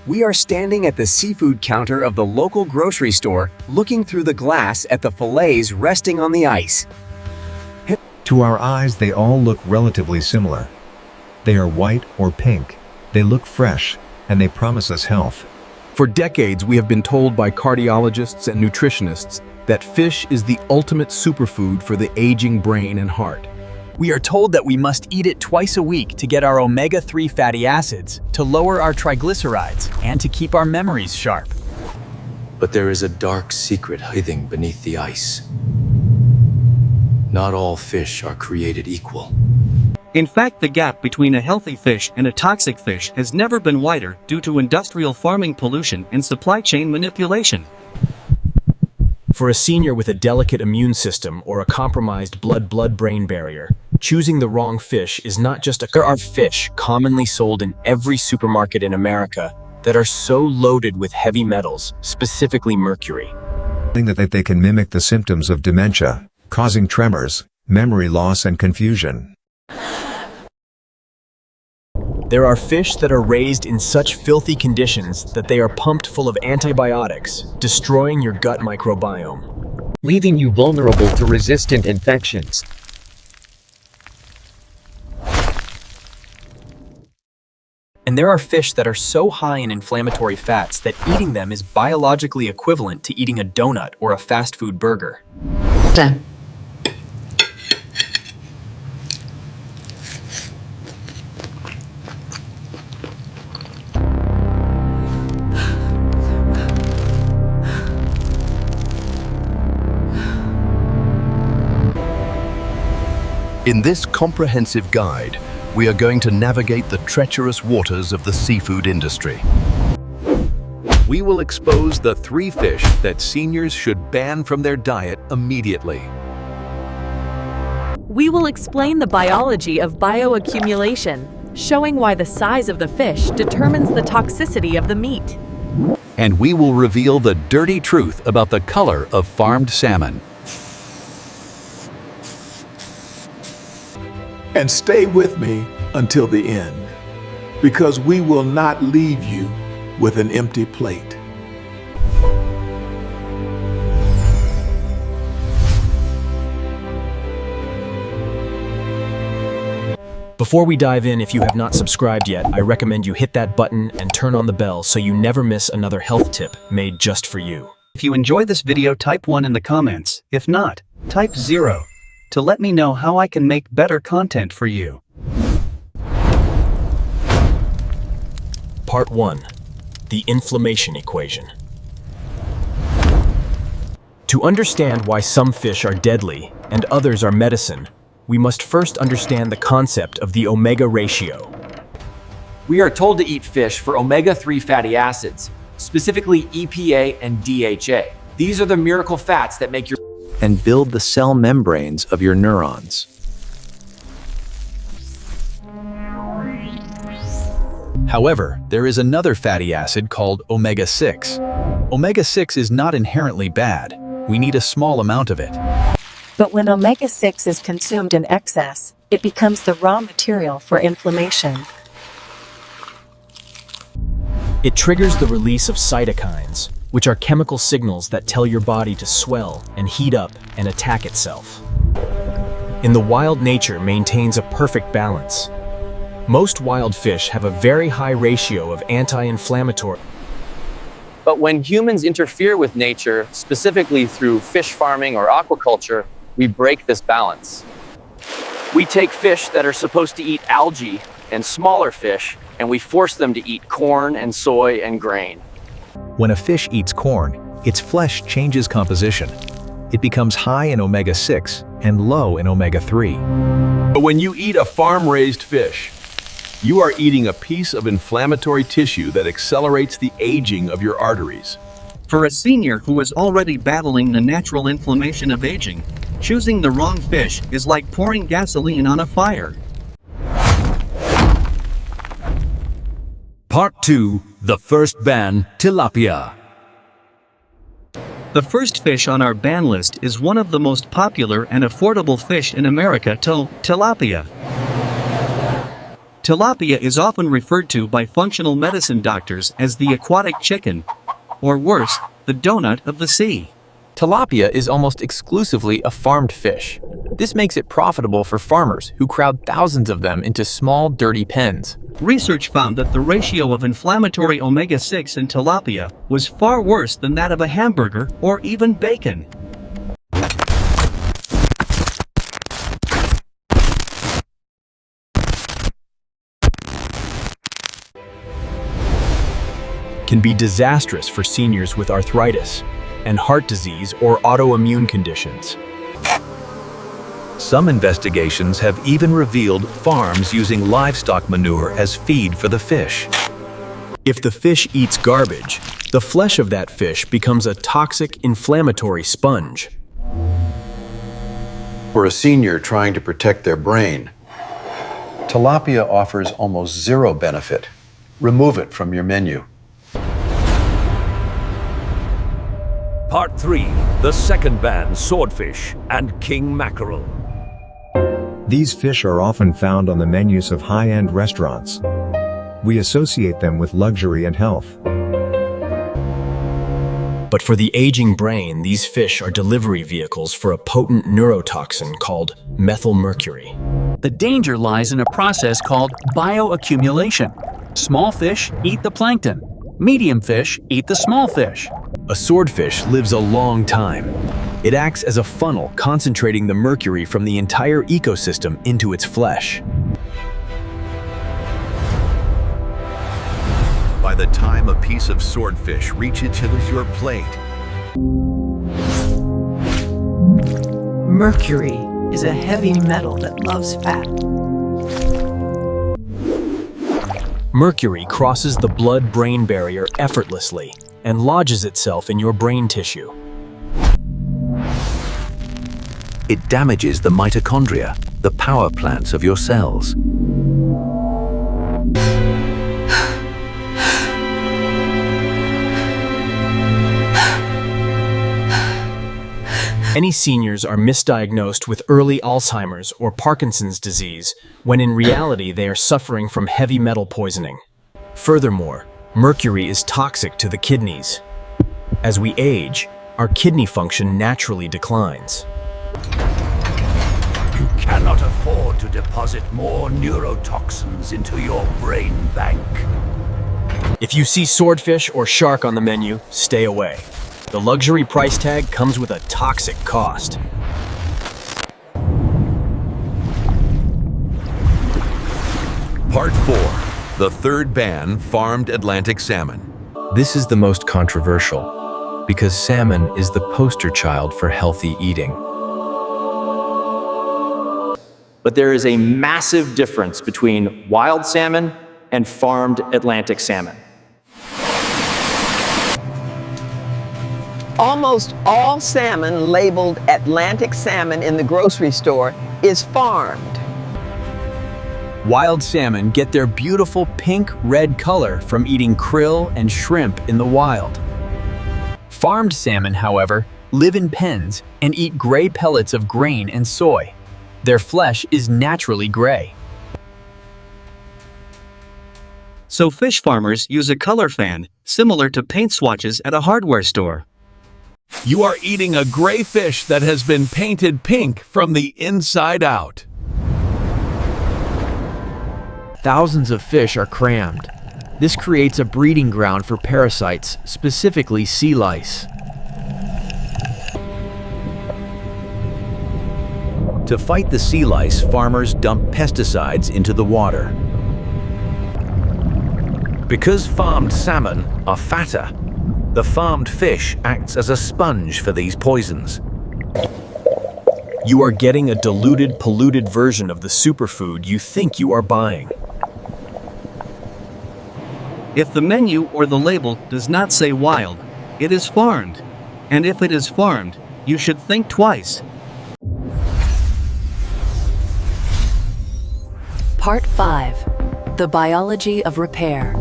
We are standing at the seafood counter of the local grocery store, looking through the glass at the fillets resting on the ice. To our eyes, they all look relatively similar. They are white or pink, they look fresh, and they promise us health. For decades, we have been told by cardiologists and nutritionists that fish is the ultimate superfood for the aging brain and heart. We are told that we must eat it twice a week to get our omega-3 fatty acids, to lower our triglycerides, and to keep our memories sharp. But there is a dark secret hiding beneath the ice. Not all fish are created equal. In fact, the gap between a healthy fish and a toxic fish has never been wider due to industrial farming pollution and supply chain manipulation. For a senior with a delicate immune system or a compromised blood-brain barrier, choosing the wrong fish is not just a... There are fish commonly sold in every supermarket in America that are so loaded with heavy metals, specifically mercury, That they can mimic the symptoms of dementia, causing tremors, memory loss, and confusion. There are fish that are raised in such filthy conditions that they are pumped full of antibiotics, destroying your gut microbiome, leaving you vulnerable to resistant infections. And there are fish that are so high in inflammatory fats that eating them is biologically equivalent to eating a donut or a fast food burger. In this comprehensive guide, we are going to navigate the treacherous waters of the seafood industry. We will expose the 3 fish that seniors should ban from their diet immediately. We will explain the biology of bioaccumulation, showing why the size of the fish determines the toxicity of the meat. And we will reveal the dirty truth about the color of farmed salmon. And stay with me until the end, because we will not leave you with an empty plate. Before we dive in, if you have not subscribed yet, I recommend you hit that button and turn on the bell so you never miss another health tip made just for you. If you enjoyed this video, type 1 in the comments. If not, type 0 to let me know how I can make better content for you. Part 1. The inflammation equation. To understand why some fish are deadly and others are medicine, we must first understand the concept of the omega ratio. We are told to eat fish for omega-3 fatty acids, specifically EPA and DHA. These are the miracle fats that make your And build the cell membranes of your neurons. However, there is another fatty acid called omega-6. Omega-6 is not inherently bad. We need a small amount of it. But when omega-6 is consumed in excess, it becomes the raw material for inflammation. It triggers the release of cytokines, which are chemical signals that tell your body to swell and heat up and attack itself. In the wild, nature maintains a perfect balance. Most wild fish have a very high ratio of anti-inflammatory. But when humans interfere with nature, specifically through fish farming or aquaculture, we break this balance. We take fish that are supposed to eat algae and smaller fish, and we force them to eat corn and soy and grain. When a fish eats corn, its flesh changes composition. It becomes high in omega-6 and low in omega-3. But when you eat a farm-raised fish, you are eating a piece of inflammatory tissue that accelerates the aging of your arteries. For a senior who is already battling the natural inflammation of aging, choosing the wrong fish is like pouring gasoline on a fire. Part 2. The first ban, tilapia. The first fish on our ban list is one of the most popular and affordable fish in America, tilapia. Tilapia is often referred to by functional medicine doctors as the aquatic chicken, or worse, the donut of the sea. Tilapia is almost exclusively a farmed fish. This makes it profitable for farmers who crowd thousands of them into small, dirty pens. Research found that the ratio of inflammatory omega-6 in tilapia was far worse than that of a hamburger or even bacon. Can be disastrous for seniors with arthritis and heart disease or autoimmune conditions. Some investigations have even revealed farms using livestock manure as feed for the fish. If the fish eats garbage, the flesh of that fish becomes a toxic, inflammatory sponge. For a senior trying to protect their brain, tilapia offers almost zero benefit. Remove it from your menu. Part 3. The second ban, swordfish and king mackerel. These fish are often found on the menus of high-end restaurants. We associate them with luxury and health. But for the aging brain, these fish are delivery vehicles for a potent neurotoxin called methylmercury. The danger lies in a process called bioaccumulation. Small fish eat the plankton. Medium fish eat the small fish. A swordfish lives a long time. It acts as a funnel, concentrating the mercury from the entire ecosystem into its flesh. By the time a piece of swordfish reaches your plate, Mercury is a heavy metal that loves fat. Mercury crosses the blood-brain barrier effortlessly and lodges itself in your brain tissue. it damages the mitochondria, the power plants of your cells. Many seniors are misdiagnosed with early Alzheimer's or Parkinson's disease, when in reality they are suffering from heavy metal poisoning. Furthermore, mercury is toxic to the kidneys. As we age, our kidney function naturally declines. You cannot afford to deposit more neurotoxins into your brain bank. If you see swordfish or shark on the menu, stay away. The luxury price tag comes with a toxic cost. Part 4. The third ban, farmed Atlantic salmon. This is the most controversial, because salmon is the poster child for healthy eating. But there is a massive difference between wild salmon and farmed Atlantic salmon. Almost all salmon labeled Atlantic salmon in the grocery store is farmed. Wild salmon get their beautiful pink-red color from eating krill and shrimp in the wild. Farmed salmon, however, live in pens and eat gray pellets of grain and soy. Their flesh is naturally gray. So fish farmers use a color fan, similar to paint swatches at a hardware store. You are eating a gray fish that has been painted pink from the inside out. Thousands of fish are crammed. This creates a breeding ground for parasites, specifically sea lice. To fight the sea lice, farmers dump pesticides into the water. Because farmed salmon are fatter, the farmed fish acts as a sponge for these poisons. You are getting a diluted, polluted version of the superfood you think you are buying. If the menu or the label does not say wild, it is farmed. And if it is farmed, you should think twice. Part 5. The Biology of Repair.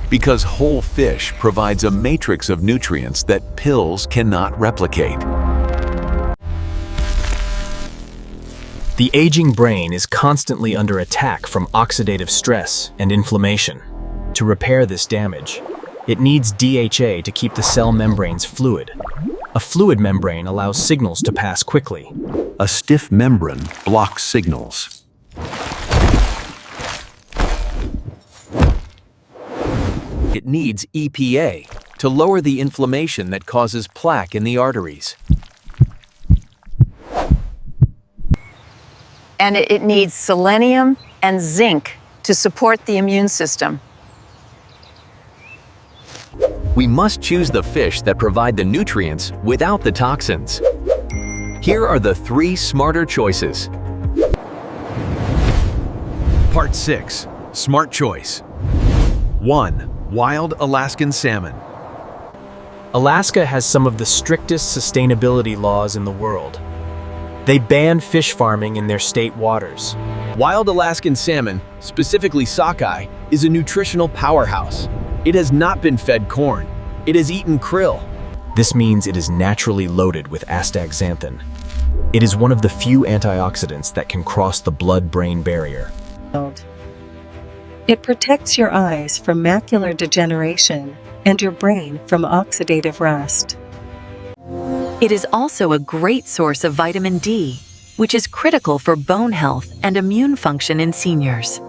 Because whole fish provides a matrix of nutrients that pills cannot replicate. The aging brain is constantly under attack from oxidative stress and inflammation. To repair this damage, it needs DHA to keep the cell membranes fluid. A fluid membrane allows signals to pass quickly. A stiff membrane blocks signals. It needs EPA to lower the inflammation that causes plaque in the arteries. And it needs selenium and zinc to support the immune system. We must choose the fish that provide the nutrients without the toxins. Here are the 3 smarter choices. Part 6. Smart choice. 1. Wild Alaskan salmon. Alaska has some of the strictest sustainability laws in the world. They ban fish farming in their state waters. Wild Alaskan salmon, specifically sockeye, is a nutritional powerhouse. It has not been fed corn. It has eaten krill. This means it is naturally loaded with astaxanthin. It is one of the few antioxidants that can cross the blood-brain barrier. It protects your eyes from macular degeneration and your brain from oxidative rust. It is also a great source of vitamin D, which is critical for bone health and immune function in seniors.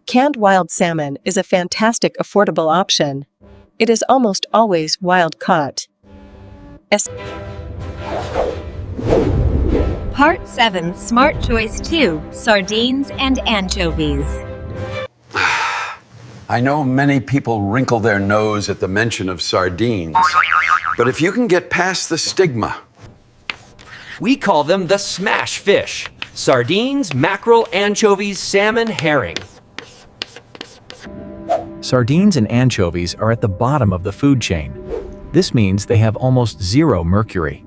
Canned wild salmon is a fantastic affordable option. It is almost always wild caught. Part 7, Smart Choice 2, Sardines and Anchovies. I know many people wrinkle their nose at the mention of sardines, but if you can get past the stigma. We call them the smash fish. Sardines, mackerel, anchovies, salmon, herring. Sardines and anchovies are at the bottom of the food chain. This means they have almost zero mercury.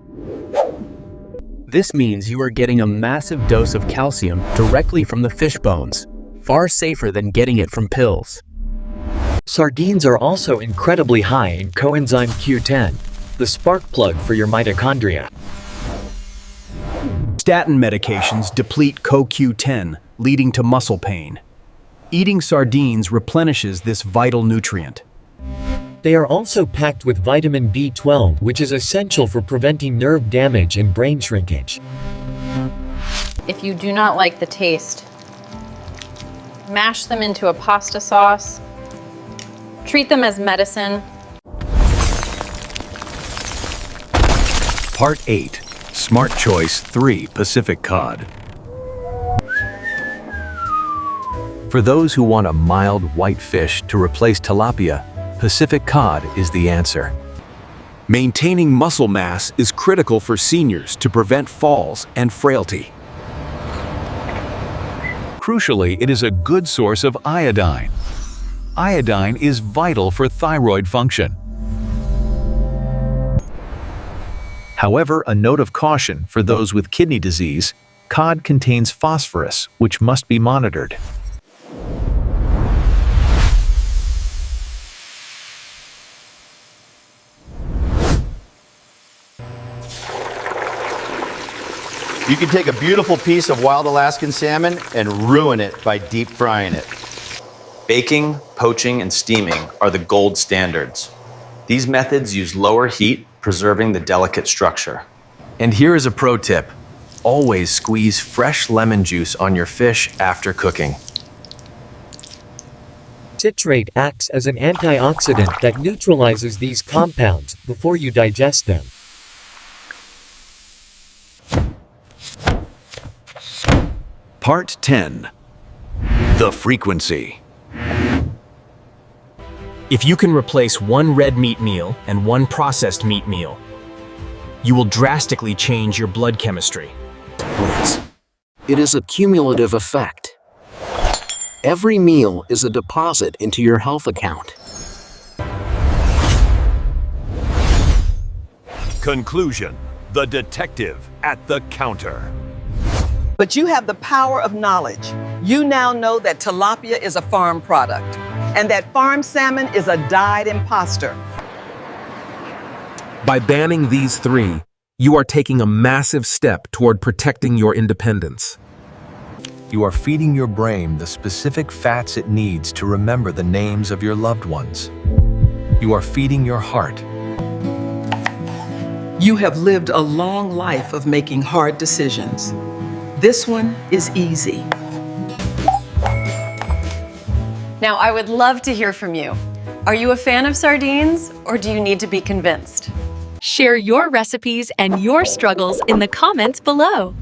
This means you are getting a massive dose of calcium directly from the fish bones, far safer than getting it from pills. Sardines are also incredibly high in coenzyme Q10, the spark plug for your mitochondria. Statin medications deplete CoQ10, leading to muscle pain. Eating sardines replenishes this vital nutrient. They are also packed with vitamin B12, which is essential for preventing nerve damage and brain shrinkage. If you do not like the taste, mash them into a pasta sauce. Treat them as medicine. Part 8. Smart choice 3. Pacific cod. For those who want a mild white fish to replace tilapia, Pacific cod is the answer. Maintaining muscle mass is critical for seniors to prevent falls and frailty. Crucially, it is a good source of iodine. Iodine is vital for thyroid function. However, a note of caution for those with kidney disease: cod contains phosphorus, which must be monitored. You can take a beautiful piece of wild Alaskan salmon and ruin it by deep frying it. Baking, poaching, and steaming are the gold standards. These methods use lower heat, preserving the delicate structure. And here is a pro tip. Always squeeze fresh lemon juice on your fish after cooking. Citrate acts as an antioxidant that neutralizes these compounds before you digest them. Part 10. The frequency. If you can replace one red meat meal and one processed meat meal, you will drastically change your blood chemistry. It is a cumulative effect. Every meal is a deposit into your health account. Conclusion: the detective at the counter. But you have the power of knowledge. You now know that tilapia is a farm product and that farm salmon is a dyed imposter. By banning these 3, You are taking a massive step toward protecting your independence. You are feeding your brain the specific fats it needs to remember the names of your loved ones. You are feeding your heart. You have lived a long life of making hard decisions. This one is easy. Now, I would love to hear from you. Are you a fan of sardines, or do you need to be convinced? Share your recipes and your struggles in the comments below.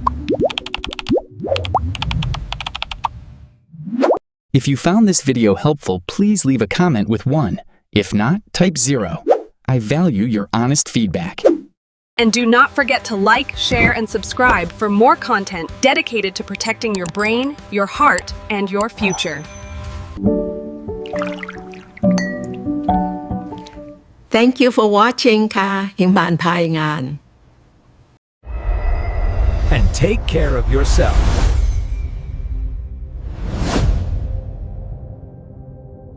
If you found this video helpful, please leave a comment with 1. If not, type 0. I value your honest feedback. And do not forget to like, share, and subscribe for more content dedicated to protecting your brain, your heart, and your future. Thank you for watching ค่ะหิงบานพายงาน And take care of yourself.